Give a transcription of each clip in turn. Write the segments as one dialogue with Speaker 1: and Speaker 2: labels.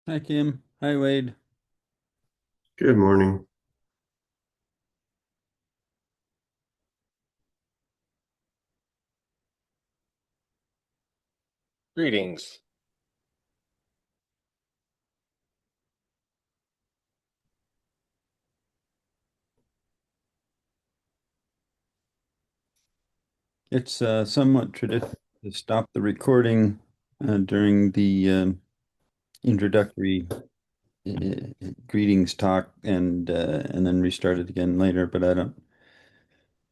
Speaker 1: Hi, Kim. Hi, Wade.
Speaker 2: Good morning.
Speaker 3: Greetings.
Speaker 1: It's somewhat traditional to stop the recording during the introductory greetings talk and then restart it again later. But I don't,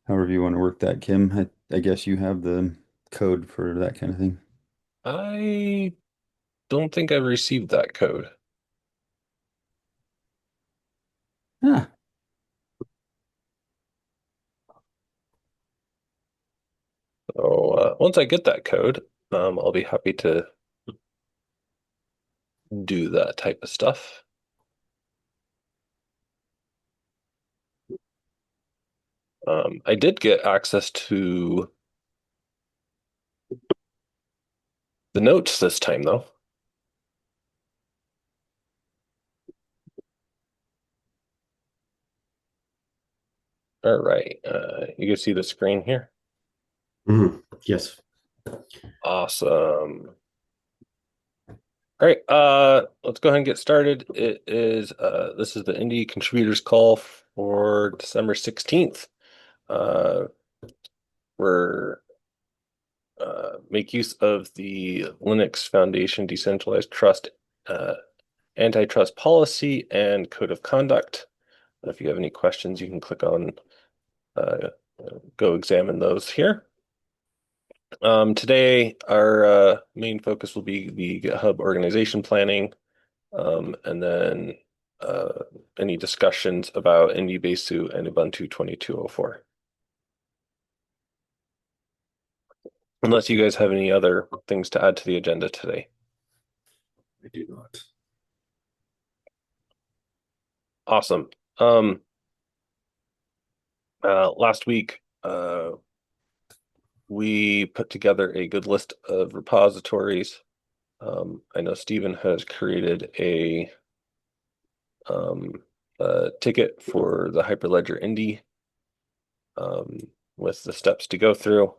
Speaker 1: however you want to work that, Kim. I guess you have the code for that kind of thing.
Speaker 3: I don't think I've received that code.
Speaker 1: Ah,
Speaker 3: So once I get that code, I'll be happy to do that type of stuff. I did get access to the notes this time, though. All right. You can see the screen here.
Speaker 2: Yes.
Speaker 3: Awesome. All right. Let's go ahead and get started. This is the Indy Contributors call for December 16th. Uh, we're make use of the Linux Foundation Decentralized Trust uh, Antitrust Policy and Code of Conduct. If you have any questions, you can click on uh, go examine those here. Today, our main focus will be the GitHub organization planning, and then uh, any discussions about NDBasu and Ubuntu 2204. Unless you guys have any other things to add to the agenda today.
Speaker 2: I do not.
Speaker 3: Awesome. Last week, we put together a good list of repositories. I know Stephen has created um, a ticket for the Hyperledger Indy um, with the steps to go through.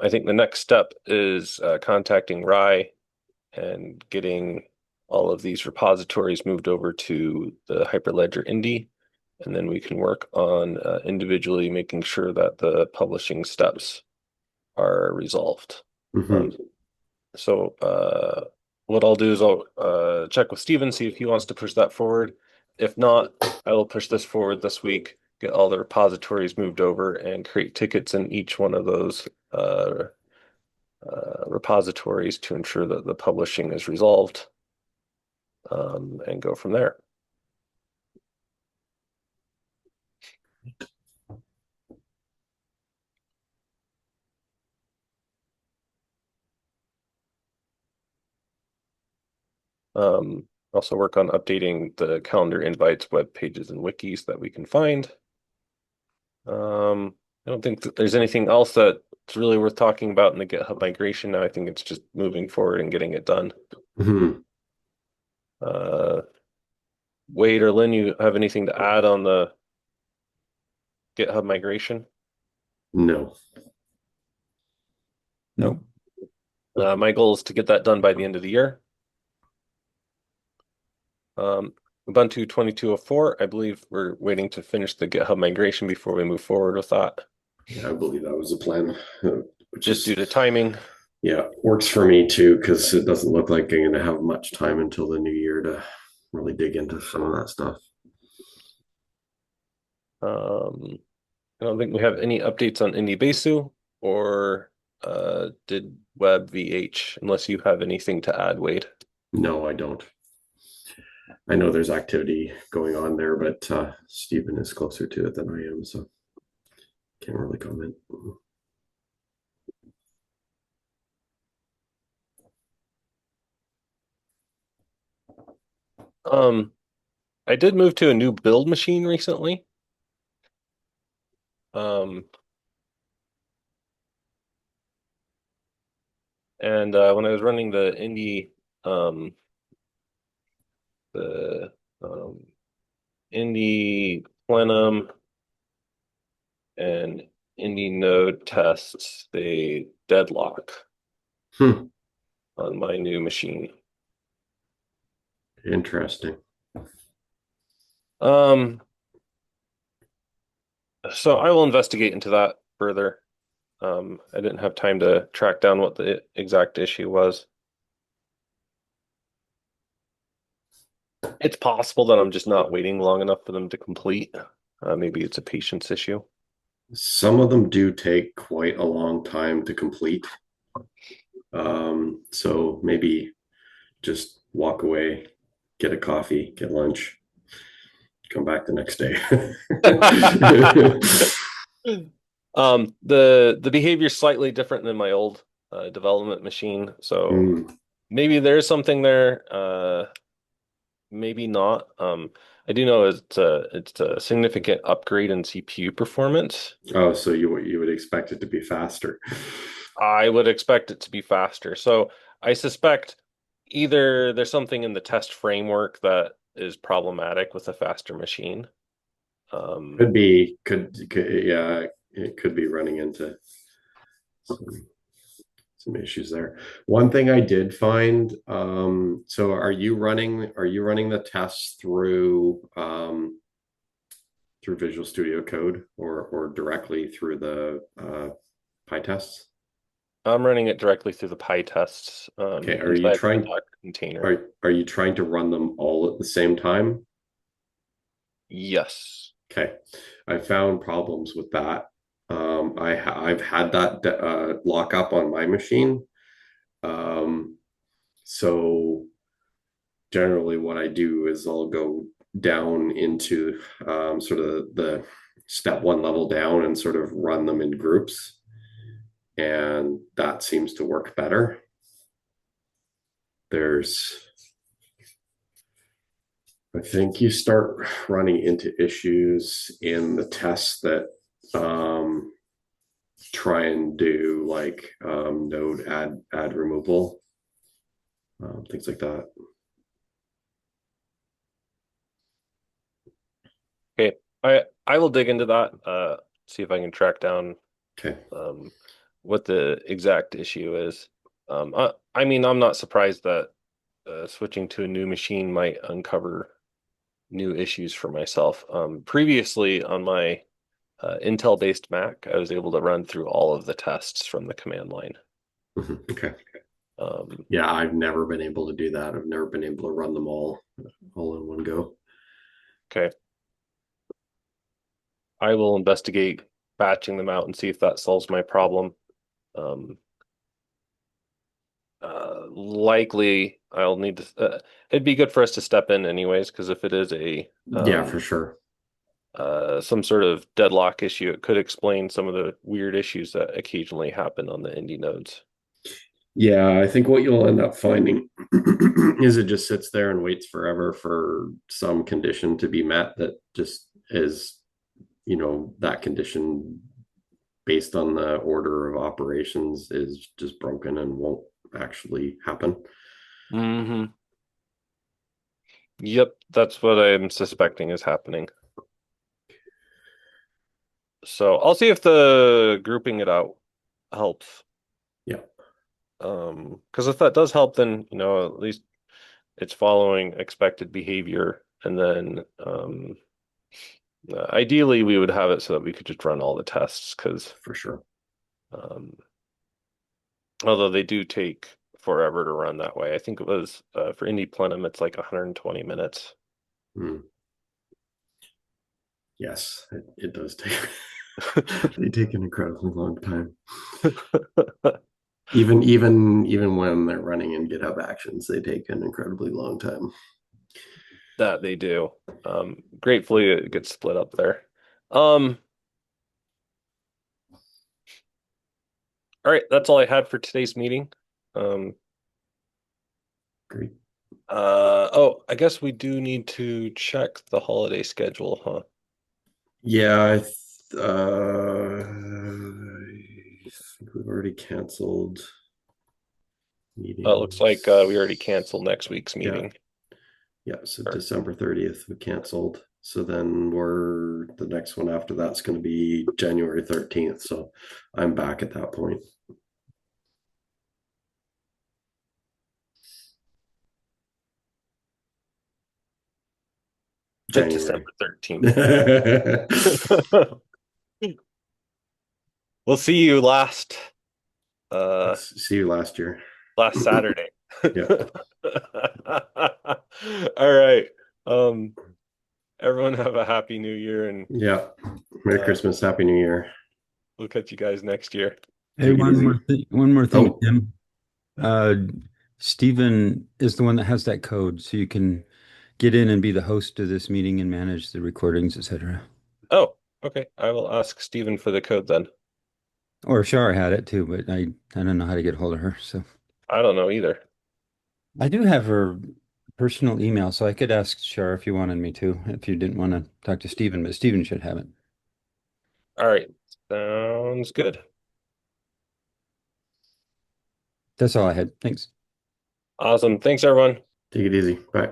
Speaker 3: I think the next step is contacting Rye and getting all of these repositories moved over to the Hyperledger Indy, and then we can work on individually making sure that the publishing steps are resolved.
Speaker 2: hmm
Speaker 3: Um, so what I'll do is I'll check with Steven, see if he wants to push that forward. If not, I will push this forward this week, get all the repositories moved over, and create tickets in each one of those repositories to ensure that the publishing is resolved, and go from there. Also work on updating the calendar invites, web pages, and wikis that we can find. I don't think there's anything else that's really worth talking about in the GitHub migration now. I think it's just moving forward and getting it done.
Speaker 2: hmm
Speaker 3: Uh, Wade or Lynn, you have anything to add on the GitHub migration?
Speaker 2: No.
Speaker 1: nope.
Speaker 3: My goal is to get that done by the end of the year. Um, Ubuntu 2204, I believe we're waiting to finish the GitHub migration before we move forward with that.
Speaker 2: Yeah, I believe that was the plan, which
Speaker 3: Just
Speaker 2: is,
Speaker 3: due to timing.
Speaker 2: yeah, works for me too, because it doesn't look like I'm going to have much time until the new year to really dig into some of that stuff.
Speaker 3: Um, I don't think we have any updates on IndieBasu or did Web VH, unless you have anything to add, Wade.
Speaker 2: No, I don't. I know there's activity going on there, but Stephen is closer to it than I am, so can't really comment.
Speaker 3: Um, I did move to a new build machine recently. Um, and when I was running the Indie um, the Indy Plenum and Indy node tests, they deadlock
Speaker 2: Hmm.
Speaker 3: on my new machine.
Speaker 2: Interesting.
Speaker 3: Um, so I will investigate into that further. I didn't have time to track down what the exact issue was. It's possible that I'm just not waiting long enough for them to complete. Maybe it's a patience issue.
Speaker 2: Some of them do take quite a long time to complete. So maybe just walk away, get a coffee, get lunch, come back the next day.
Speaker 3: The behavior is slightly different than my old development machine, so
Speaker 2: Mm.
Speaker 3: maybe there's something there. Maybe not. I do know it's a significant upgrade in CPU performance.
Speaker 2: Oh, so you would expect it to be faster.
Speaker 3: I would expect it to be faster. So I suspect either there's something in the test framework that is problematic with a faster machine.
Speaker 2: Could be, could yeah, it could be running into some, some issues there. One thing I did find, so are you running the tests through Visual Studio Code or directly through the PyTests?
Speaker 3: I'm running it directly through the PyTests
Speaker 2: Okay,
Speaker 3: inside the Docker container.
Speaker 2: are you trying to run them all at the same time?
Speaker 3: Yes.
Speaker 2: Okay, I found problems with that. I've had that lock up on my machine. Um, so generally, what I do is I'll go down into sort of the step one level down and sort of run them in groups, and that seems to work better. There's I think you start running into issues in the tests that try and do like node add removal, things like that.
Speaker 3: Okay. I will dig into that, see if I can track down
Speaker 2: Okay.
Speaker 3: what the exact issue is. I mean, I'm not surprised that switching to a new machine might uncover new issues for myself. Previously on my Intel-based Mac, I was able to run through all of the tests from the command line.
Speaker 2: Okay.
Speaker 3: Um,
Speaker 2: Yeah, I've never been able to do that. I've never been able to run them all in one go.
Speaker 3: okay. I will investigate batching them out and see if that solves my problem. Um, likely I'll need to, it'd be good for us to step in anyways, because if it is
Speaker 2: Yeah, for sure.
Speaker 3: some sort of deadlock issue, it could explain some of the weird issues that occasionally happen on the Indy nodes.
Speaker 2: Yeah, I think what you'll end up finding is it just sits there and waits forever for some condition to be met that just is, that condition based on the order of operations is just broken and won't actually happen.
Speaker 3: Mm-hmm. Yep, that's what I'm suspecting is happening. So I'll see if the grouping it out helps.
Speaker 2: Yeah,
Speaker 3: Because if that does help, then at least it's following expected behavior, and then ideally we would have it so that we could just run all the tests. Because
Speaker 2: for sure.
Speaker 3: um, although they do take forever to run that way, I think it was for Indy Plenum, it's like 120 minutes.
Speaker 2: Mm. Yes, it does take. They take an incredibly long time. Even when they're running in GitHub Actions, they take an incredibly long time.
Speaker 3: That they do. Gratefully, it gets split up there. All right, that's all I had for today's meeting. Um,
Speaker 2: Great.
Speaker 3: oh, I guess we do need to check the holiday schedule, huh?
Speaker 2: Yeah, I think we've already canceled
Speaker 3: It looks like
Speaker 2: meetings.
Speaker 3: we already canceled next week's
Speaker 2: Yeah,
Speaker 3: meeting.
Speaker 2: Yeah, so
Speaker 3: Or-
Speaker 2: December 30th we canceled. So then the next one after that's going to be January 13th. So I'm back at that point.
Speaker 3: The
Speaker 2: January.
Speaker 3: December 13th. We'll see you
Speaker 2: See you last year.
Speaker 3: last Saturday.
Speaker 2: Yeah.
Speaker 3: All right. Um, everyone have a happy new year, and
Speaker 2: Yeah. Merry
Speaker 3: uh,
Speaker 2: Christmas. Happy New Year.
Speaker 3: we'll catch you guys next year.
Speaker 1: Hey,
Speaker 2: Take it easy.
Speaker 1: one more thing,
Speaker 2: Oh,
Speaker 1: Tim. Uh, Stephen is the one that has that code, so you can get in and be the host of this meeting and manage the recordings, etc.
Speaker 3: Oh, okay. I will ask Stephen for the code then.
Speaker 1: Or Shar had it too, but I don't know how to get hold of her. So
Speaker 3: I don't know either.
Speaker 1: I do have her personal email, so I could ask Shar if you wanted me to, if you didn't want to talk to Stephen, but Stephen should have it.
Speaker 3: All right. Sounds good.
Speaker 1: That's all I had. Thanks.
Speaker 3: Awesome. Thanks, everyone.
Speaker 2: take it easy. Bye.